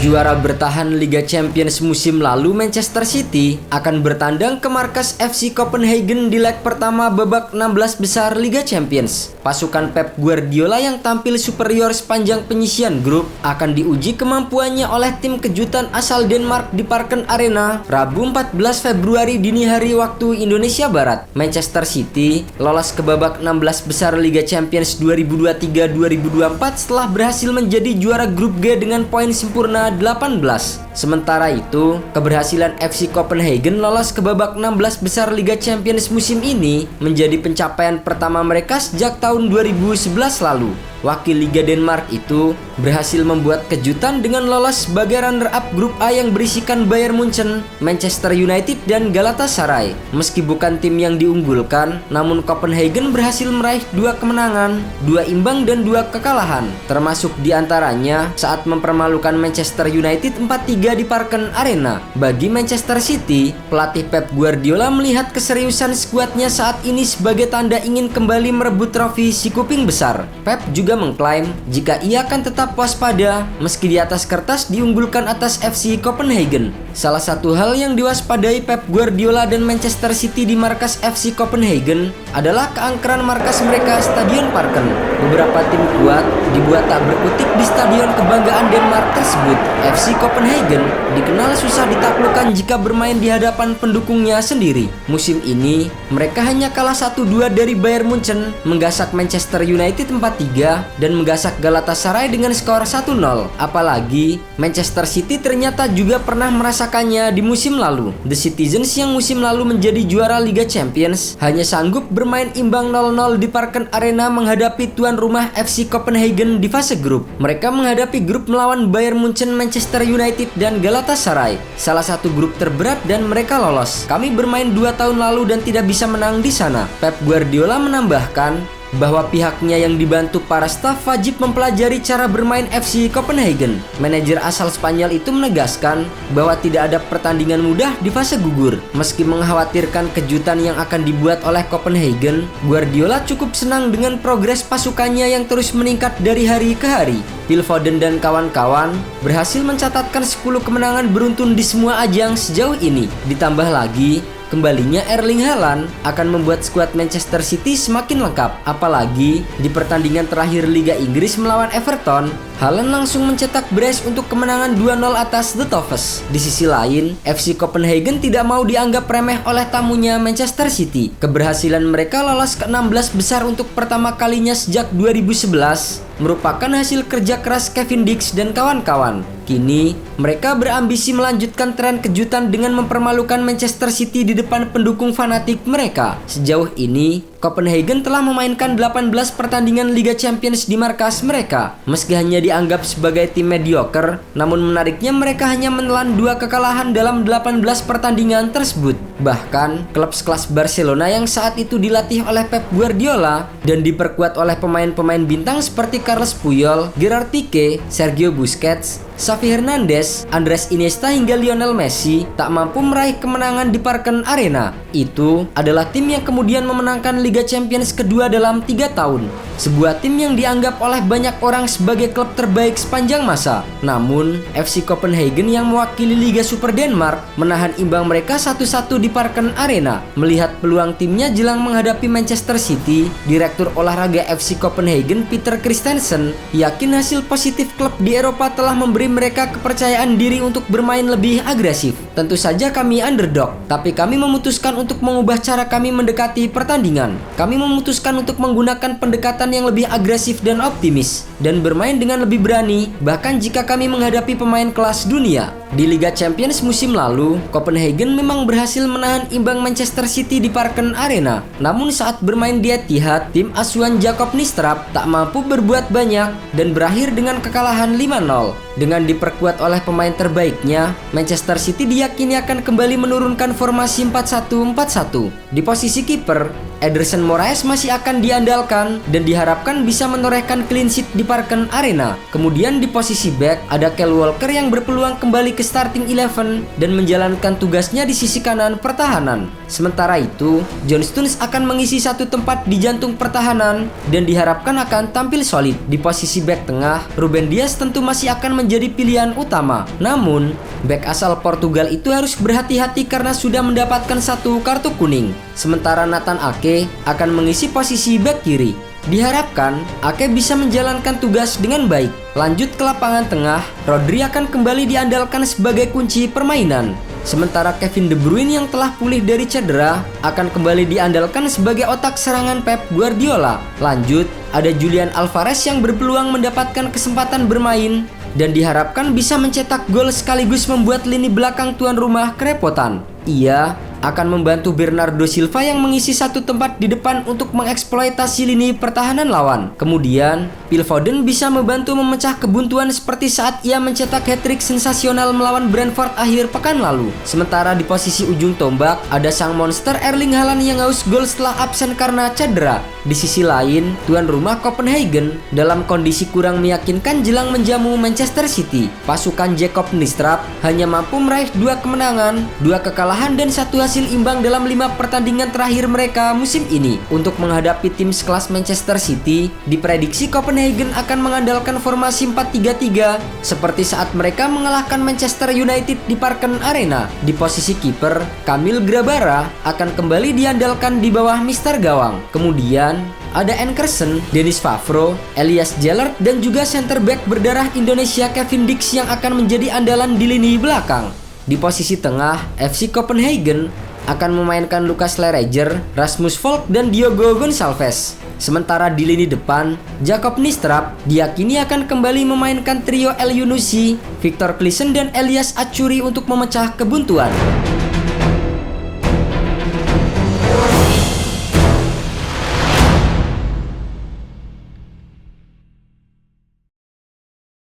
Juara bertahan Liga Champions musim lalu Manchester City akan bertandang ke markas FC Copenhagen di leg pertama babak 16 besar Liga Champions. Pasukan Pep Guardiola yang tampil superior sepanjang penyisian grup akan diuji kemampuannya oleh tim kejutan asal Denmark di Parken Arena Rabu 14 Februari dini hari waktu Indonesia Barat. Manchester City lolos ke babak 16 besar Liga Champions 2023-2024 setelah berhasil menjadi juara grup G dengan poin sempurna 18. Sementara itu, keberhasilan FC Copenhagen lolos ke babak 16 besar Liga Champions musim ini menjadi pencapaian pertama mereka sejak tahun 2011 lalu. Wakil Liga Denmark itu berhasil membuat kejutan dengan lolos sebagai runner-up grup A yang berisikan Bayern Munchen, Manchester United, dan Galatasaray. Meski bukan tim yang diunggulkan, namun Copenhagen berhasil meraih 2 kemenangan, 2 imbang, dan 2 kekalahan, termasuk diantaranya saat mempermalukan Manchester United 4-3 di Parken Arena. Bagi Manchester City, pelatih Pep Guardiola melihat keseriusan skuadnya saat ini sebagai tanda ingin kembali merebut trofi si kuping besar. Pep juga mengklaim jika ia akan tetap waspada meski di atas kertas diunggulkan atas FC Copenhagen. Salah satu hal yang diwaspadai Pep Guardiola dan Manchester City di markas FC Copenhagen adalah keangkeran markas mereka, Stadion Parken. Beberapa tim kuat dibuat tak berkutik di stadion kebanggaan Denmark tersebut. FC Copenhagen dikenal susah ditaklukkan jika bermain di hadapan pendukungnya sendiri. Musim ini mereka hanya kalah 1-2 dari Bayern Munchen, menggasak Manchester United 4-3 dan menggasak Galatasaray dengan skor 1-0. Apalagi Manchester City ternyata juga pernah merasakannya di musim lalu. The Citizens yang musim lalu menjadi juara Liga Champions hanya sanggup bermain imbang 0-0 di Parken Arena menghadapi tuan rumah FC Copenhagen di fase grup. Mereka menghadapi grup melawan Bayern Munchen, Manchester United, dan Galatasaray, salah satu grup terberat, dan mereka lolos. Kami bermain 2 tahun lalu dan tidak bisa menang di sana. Pep Guardiola menambahkan bahwa pihaknya yang dibantu para staf wajib mempelajari cara bermain FC Copenhagen. Manajer asal Spanyol itu menegaskan bahwa tidak ada pertandingan mudah di fase gugur. Meski mengkhawatirkan kejutan yang akan dibuat oleh Copenhagen, Guardiola cukup senang dengan progres pasukannya yang terus meningkat dari hari ke hari. Phil Foden dan kawan-kawan berhasil mencatatkan 10 kemenangan beruntun di semua ajang sejauh ini. Ditambah lagi, kembalinya Erling Haaland akan membuat skuad Manchester City semakin lengkap. Apalagi di pertandingan terakhir Liga Inggris melawan Everton, Haaland langsung mencetak brace untuk kemenangan 2-0 atas The Toffees. Di sisi lain, FC Copenhagen tidak mau dianggap remeh oleh tamunya Manchester City. Keberhasilan mereka lolos ke 16 besar untuk pertama kalinya sejak 2011 merupakan hasil kerja keras Kevin Dix dan kawan-kawan. Kini, mereka berambisi melanjutkan tren kejutan dengan mempermalukan Manchester City di depan pendukung fanatik mereka. Sejauh ini, Copenhagen telah memainkan 18 pertandingan Liga Champions di markas mereka. Meski hanya dianggap sebagai tim mediocre, namun menariknya mereka hanya menelan 2 kekalahan dalam 18 pertandingan tersebut. Bahkan, klub sekelas Barcelona yang saat itu dilatih oleh Pep Guardiola dan diperkuat oleh pemain-pemain bintang seperti Carles Puyol, Gerard Pique, Sergio Busquets, Xavi Hernandez, Andres Iniesta hingga Lionel Messi tak mampu meraih kemenangan di Parken Arena. Itu adalah tim yang kemudian memenangkan Liga Champions kedua dalam 3 tahun. Sebuah tim yang dianggap oleh banyak orang sebagai klub terbaik sepanjang masa. Namun, FC Copenhagen yang mewakili Liga Super Denmark menahan imbang mereka 1-1 di Parken Arena. Melihat peluang timnya jelang menghadapi Manchester City, Direktur Olahraga FC Copenhagen Peter Christensen yakin hasil positif klub di Eropa telah memberi mereka kepercayaan diri untuk bermain lebih agresif. Tentu saja kami underdog, tapi kami memutuskan untuk mengubah cara kami mendekati pertandingan. Kami memutuskan untuk menggunakan pendekatan yang lebih agresif dan optimis, dan bermain dengan lebih berani, bahkan jika kami menghadapi pemain kelas dunia. Di Liga Champions musim lalu, Copenhagen memang berhasil menahan imbang Manchester City di Parken Arena. Namun saat bermain di Etihad, tim asuhan Jacob Nistrat tak mampu berbuat banyak dan berakhir dengan kekalahan 5-0. Dengan diperkuat oleh pemain terbaiknya, Manchester City diyakini akan kembali menurunkan formasi 4-1-4-1. Di posisi kiper, Ederson Moraes masih akan diandalkan dan diharapkan bisa menorehkan clean sheet di Parken Arena. Kemudian di posisi back ada Kyle Walker yang berpeluang kembali ke starting 11 dan menjalankan tugasnya di sisi kanan pertahanan. Sementara itu, John Stones akan mengisi satu tempat di jantung pertahanan dan diharapkan akan tampil solid. Di posisi back tengah, Ruben Dias tentu masih akan menjadi pilihan utama. Namun, back asal Portugal itu harus berhati-hati karena sudah mendapatkan satu kartu kuning. Sementara Nathan Ake akan mengisi posisi back kiri. Diharapkan Ake bisa menjalankan tugas dengan baik. Lanjut ke lapangan tengah, Rodri akan kembali diandalkan sebagai kunci permainan. Sementara Kevin De Bruyne yang telah pulih dari cedera akan kembali diandalkan sebagai otak serangan Pep Guardiola. Lanjut, ada Julian Alvarez yang berpeluang mendapatkan kesempatan bermain dan diharapkan bisa mencetak gol sekaligus membuat lini belakang tuan rumah kerepotan. Ia akan membantu Bernardo Silva yang mengisi satu tempat di depan untuk mengeksploitasi lini pertahanan lawan. Kemudian, Phil Foden bisa membantu memecah kebuntuan seperti saat ia mencetak hat-trick sensasional melawan Brentford akhir pekan lalu. Sementara di posisi ujung tombak, ada sang monster Erling Haaland yang haus gol setelah absen karena cedera. Di sisi lain, tuan rumah Copenhagen dalam kondisi kurang meyakinkan jelang menjamu Manchester City. Pasukan Jacob Nistrap hanya mampu meraih 2 kemenangan, 2 kekalahan dan 1 hasil imbang dalam 5 pertandingan terakhir mereka musim ini. Untuk menghadapi tim sekelas Manchester City, diprediksi Copenhagen akan mengandalkan formasi 4-3-3 seperti saat mereka mengalahkan Manchester United di Parken Arena. Di posisi kiper, Kamil Grabara akan kembali diandalkan di bawah Mister Gawang. Kemudian ada Ankersen, Dennis Favro, Elias Jellert dan juga center back berdarah Indonesia Kevin Dix yang akan menjadi andalan di lini belakang. Di posisi tengah, FC Copenhagen akan memainkan Lucas Lerreger, Rasmus Volk dan Diogo Gonçalves. Sementara di lini depan, Jacob Nistrap diyakini akan kembali memainkan trio El Yunusi, Victor Claesson dan Elias Achuri untuk memecah kebuntuan.